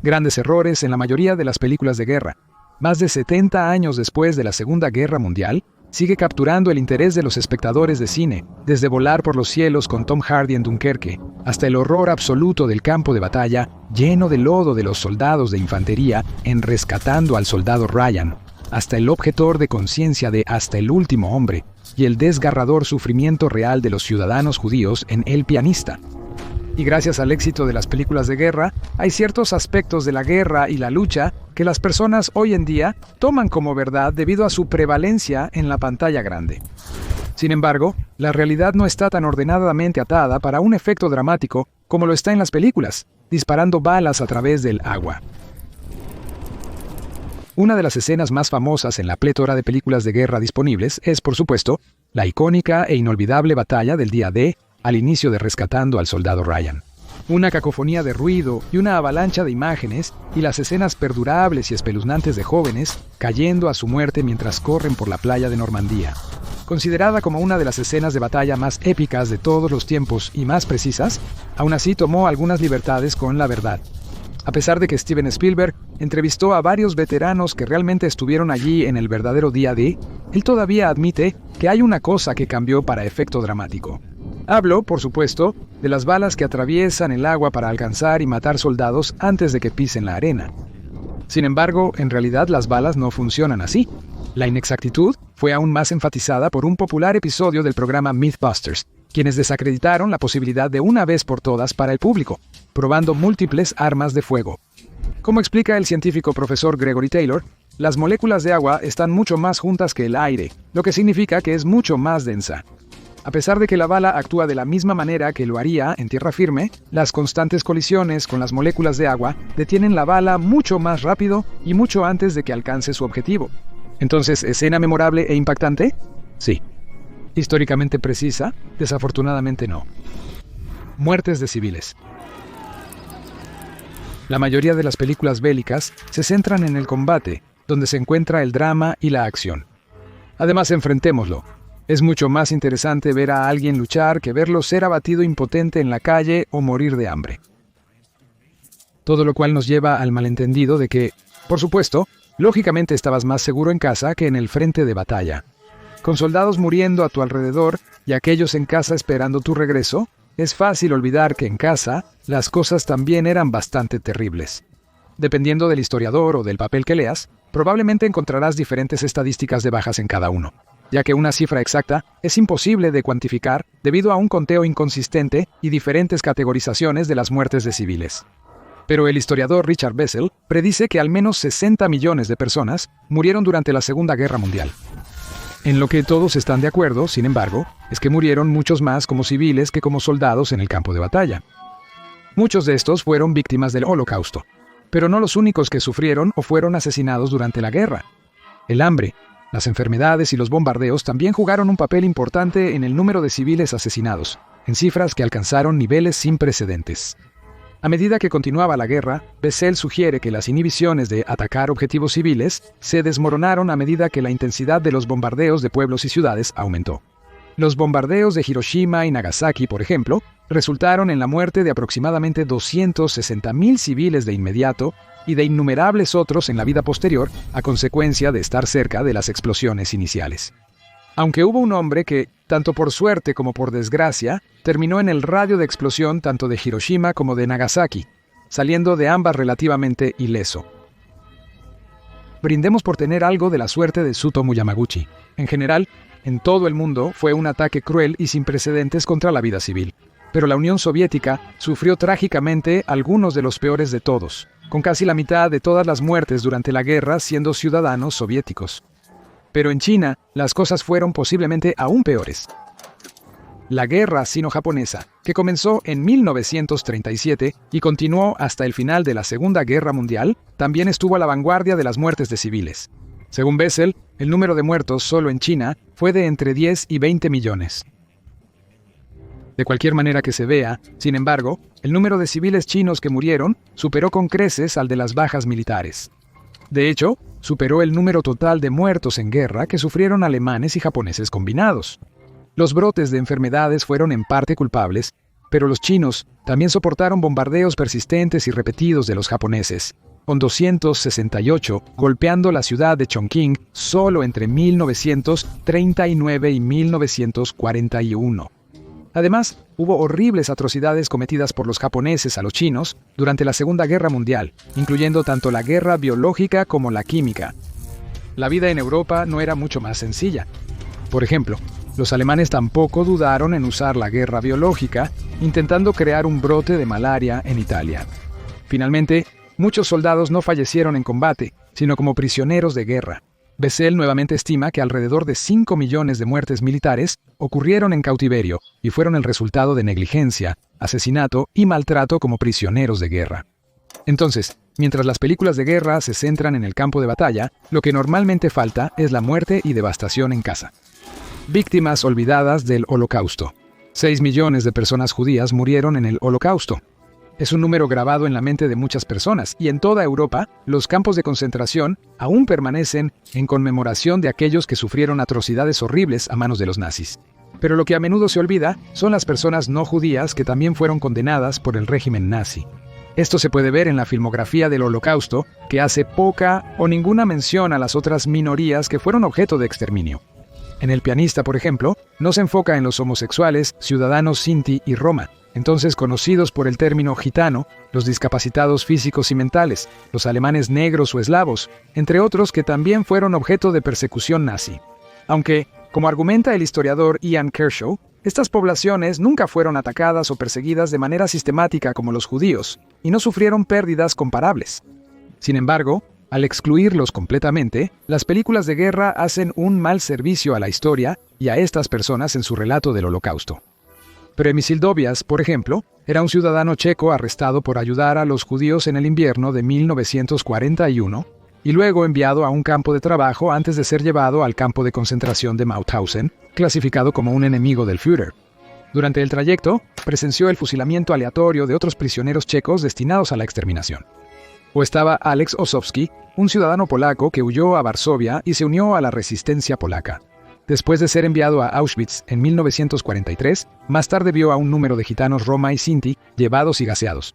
Grandes errores en la mayoría de las películas de guerra. Más de 70 años después de la Segunda Guerra Mundial, sigue capturando el interés de los espectadores de cine, desde Volar por los cielos con Tom Hardy en Dunkerque, hasta el horror absoluto del campo de batalla, lleno de lodo de los soldados de infantería en Rescatando al Soldado Ryan, hasta el objetor de conciencia de Hasta el último hombre, y el desgarrador sufrimiento real de los ciudadanos judíos en El pianista. Y gracias al éxito de las películas de guerra, hay ciertos aspectos de la guerra y la lucha que las personas hoy en día toman como verdad debido a su prevalencia en la pantalla grande. Sin embargo, la realidad no está tan ordenadamente atada para un efecto dramático como lo está en las películas, disparando balas a través del agua. Una de las escenas más famosas en la plétora de películas de guerra disponibles es, por supuesto, la icónica e inolvidable batalla del día D, al inicio de Rescatando al Soldado Ryan. Una cacofonía de ruido y una avalancha de imágenes y las escenas perdurables y espeluznantes de jóvenes cayendo a su muerte mientras corren por la playa de Normandía. Considerada como una de las escenas de batalla más épicas de todos los tiempos y más precisas, aún así tomó algunas libertades con la verdad. A pesar de que Steven Spielberg entrevistó a varios veteranos que realmente estuvieron allí en el verdadero día D, él todavía admite que hay una cosa que cambió para efecto dramático. Hablo, por supuesto, de las balas que atraviesan el agua para alcanzar y matar soldados antes de que pisen la arena. Sin embargo, en realidad las balas no funcionan así. La inexactitud fue aún más enfatizada por un popular episodio del programa Mythbusters, quienes desacreditaron la posibilidad de una vez por todas para el público, probando múltiples armas de fuego. Como explica el científico profesor Gregory Taylor, las moléculas de agua están mucho más juntas que el aire, lo que significa que es mucho más densa. A pesar de que la bala actúa de la misma manera que lo haría en tierra firme, las constantes colisiones con las moléculas de agua detienen la bala mucho más rápido y mucho antes de que alcance su objetivo. Entonces, ¿escena memorable e impactante? Sí. ¿Históricamente precisa? Desafortunadamente no. Muertes de civiles. La mayoría de las películas bélicas se centran en el combate, donde se encuentra el drama y la acción. Además, enfrentémoslo. Es mucho más interesante ver a alguien luchar que verlo ser abatido impotente en la calle o morir de hambre. Todo lo cual nos lleva al malentendido de que, por supuesto, lógicamente estabas más seguro en casa que en el frente de batalla. Con soldados muriendo a tu alrededor y aquellos en casa esperando tu regreso, es fácil olvidar que en casa las cosas también eran bastante terribles. Dependiendo del historiador o del papel que leas, probablemente encontrarás diferentes estadísticas de bajas en cada uno, ya que una cifra exacta es imposible de cuantificar debido a un conteo inconsistente y diferentes categorizaciones de las muertes de civiles. Pero el historiador Richard Bessel predice que al menos 60 millones de personas murieron durante la Segunda Guerra Mundial. En lo que todos están de acuerdo, sin embargo, es que murieron muchos más como civiles que como soldados en el campo de batalla. Muchos de estos fueron víctimas del Holocausto, pero no los únicos que sufrieron o fueron asesinados durante la guerra. El hambre, las enfermedades y los bombardeos también jugaron un papel importante en el número de civiles asesinados, en cifras que alcanzaron niveles sin precedentes. A medida que continuaba la guerra, Bessel sugiere que las inhibiciones de atacar objetivos civiles se desmoronaron a medida que la intensidad de los bombardeos de pueblos y ciudades aumentó. Los bombardeos de Hiroshima y Nagasaki, por ejemplo, resultaron en la muerte de aproximadamente 260.000 civiles de inmediato y de innumerables otros en la vida posterior a consecuencia de estar cerca de las explosiones iniciales. Aunque hubo un hombre que, tanto por suerte como por desgracia, terminó en el radio de explosión tanto de Hiroshima como de Nagasaki, saliendo de ambas relativamente ileso. Brindemos por tener algo de la suerte de Tsutomu Yamaguchi. En general, en todo el mundo fue un ataque cruel y sin precedentes contra la vida civil. Pero la Unión Soviética sufrió trágicamente algunos de los peores de todos, con casi la mitad de todas las muertes durante la guerra siendo ciudadanos soviéticos. Pero en China, las cosas fueron posiblemente aún peores. La guerra sino-japonesa, que comenzó en 1937 y continuó hasta el final de la Segunda Guerra Mundial, también estuvo a la vanguardia de las muertes de civiles. Según Bessel, el número de muertos solo en China fue de entre 10 y 20 millones. De cualquier manera que se vea, sin embargo, el número de civiles chinos que murieron superó con creces al de las bajas militares. De hecho, superó el número total de muertos en guerra que sufrieron alemanes y japoneses combinados. Los brotes de enfermedades fueron en parte culpables, Pero los chinos también soportaron bombardeos persistentes y repetidos de los japoneses, con 268 golpeando la ciudad de Chongqing solo entre 1939 y 1941. Además, hubo horribles atrocidades cometidas por los japoneses a los chinos durante la Segunda Guerra Mundial, incluyendo tanto la guerra biológica como la química. La vida en Europa no era mucho más sencilla. Por ejemplo, los alemanes tampoco dudaron en usar la guerra biológica, intentando crear un brote de malaria en Italia. Finalmente, muchos soldados no fallecieron en combate, sino como prisioneros de guerra. Bessel nuevamente estima que alrededor de 5 millones de muertes militares ocurrieron en cautiverio y fueron el resultado de negligencia, asesinato y maltrato como prisioneros de guerra. Entonces, mientras las películas de guerra se centran en el campo de batalla, lo que normalmente falta es la muerte y devastación en casa. Víctimas olvidadas del Holocausto. 6 millones de personas judías murieron en el Holocausto. Es un número grabado en la mente de muchas personas, y en toda Europa, los campos de concentración aún permanecen en conmemoración de aquellos que sufrieron atrocidades horribles a manos de los nazis. Pero lo que a menudo se olvida son las personas no judías que también fueron condenadas por el régimen nazi. Esto se puede ver en la filmografía del Holocausto, que hace poca o ninguna mención a las otras minorías que fueron objeto de exterminio. En El pianista, por ejemplo, no se enfoca en los homosexuales, ciudadanos sinti y roma, entonces conocidos por el término gitano, los discapacitados físicos y mentales, los alemanes negros o eslavos, entre otros que también fueron objeto de persecución nazi. Aunque, como argumenta el historiador Ian Kershaw, estas poblaciones nunca fueron atacadas o perseguidas de manera sistemática como los judíos, y no sufrieron pérdidas comparables. Sin embargo, al excluirlos completamente, las películas de guerra hacen un mal servicio a la historia y a estas personas en su relato del Holocausto. Przemysl Dobias, por ejemplo, era un ciudadano checo arrestado por ayudar a los judíos en el invierno de 1941 y luego enviado a un campo de trabajo antes de ser llevado al campo de concentración de Mauthausen, clasificado como un enemigo del Führer. Durante el trayecto, presenció el fusilamiento aleatorio de otros prisioneros checos destinados a la exterminación. O estaba Alex Ossowski, un ciudadano polaco que huyó a Varsovia y se unió a la resistencia polaca. Después de ser enviado a Auschwitz en 1943, más tarde vio a un número de gitanos roma y sinti llevados y gaseados.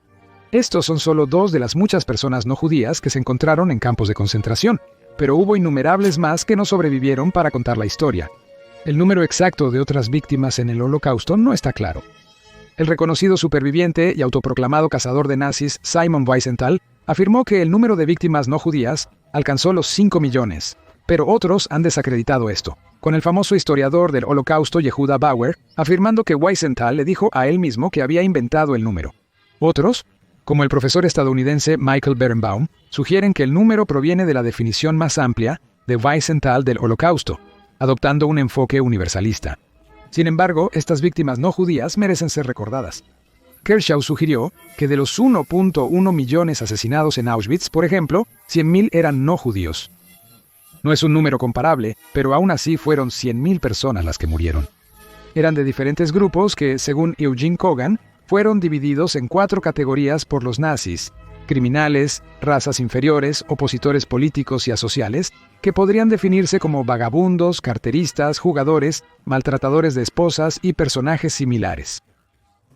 Estos son solo dos de las muchas personas no judías que se encontraron en campos de concentración, pero hubo innumerables más que no sobrevivieron para contar la historia. El número exacto de otras víctimas en el Holocausto no está claro. El reconocido superviviente y autoproclamado cazador de nazis Simon Wiesenthal afirmó que el número de víctimas no judías alcanzó los 5 millones, pero otros han desacreditado esto, con el famoso historiador del Holocausto Yehuda Bauer afirmando que Wiesenthal le dijo a él mismo que había inventado el número. Otros, como el profesor estadounidense Michael Berenbaum, sugieren que el número proviene de la definición más amplia de Wiesenthal del Holocausto, adoptando un enfoque universalista. Sin embargo, estas víctimas no judías merecen ser recordadas. Kershaw sugirió que de los 1.1 millones asesinados en Auschwitz, por ejemplo, 100.000 eran no judíos. No es un número comparable, pero aún así fueron 100.000 personas las que murieron. Eran de diferentes grupos que, según Eugene Kogan, fueron divididos en 4 categorías por los nazis: criminales, razas inferiores, opositores políticos y asociales, que podrían definirse como vagabundos, carteristas, jugadores, maltratadores de esposas y personajes similares.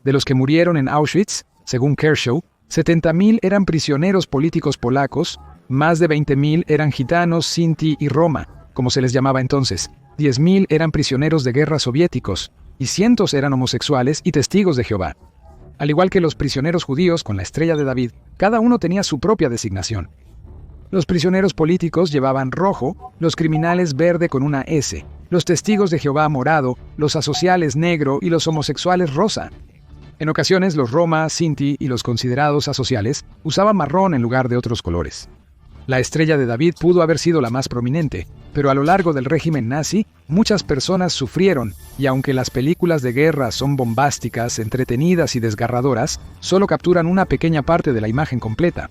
De los que murieron en Auschwitz, según Kershaw, 70.000 eran prisioneros políticos polacos, más de 20.000 eran gitanos, sinti y roma, como se les llamaba entonces, 10.000 eran prisioneros de guerra soviéticos, y cientos eran homosexuales y testigos de Jehová. Al igual que los prisioneros judíos con la estrella de David, cada uno tenía su propia designación. Los prisioneros políticos llevaban rojo, los criminales verde con una S, los testigos de Jehová morado, los asociales negro y los homosexuales rosa. En ocasiones los roma, sinti y los considerados asociales usaban marrón en lugar de otros colores. La estrella de David pudo haber sido la más prominente, pero a lo largo del régimen nazi, muchas personas sufrieron, y aunque las películas de guerra son bombásticas, entretenidas y desgarradoras, solo capturan una pequeña parte de la imagen completa.